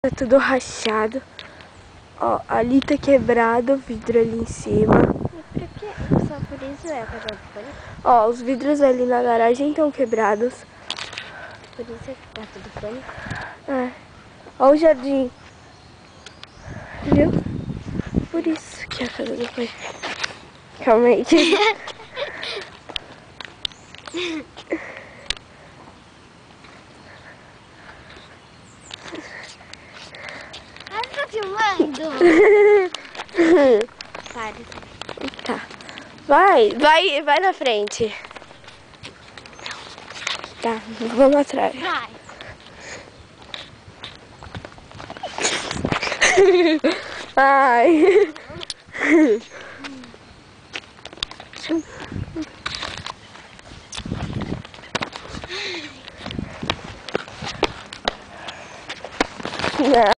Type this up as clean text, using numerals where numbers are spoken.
Tá tudo rachado. Ó, ali tá quebrado o vidro ali em cima. E por que? Só por isso é a casa do pânico? Ó, os vidros ali na garagem estão quebrados. Por isso é que tá tudo pânico? É. Ó o jardim. Viu? Por isso que é a casa do pai. Calma aí. Ah, você tá filmando? Para. Tá. Vai na frente. Tá, vamos atrás. Vai. Ai.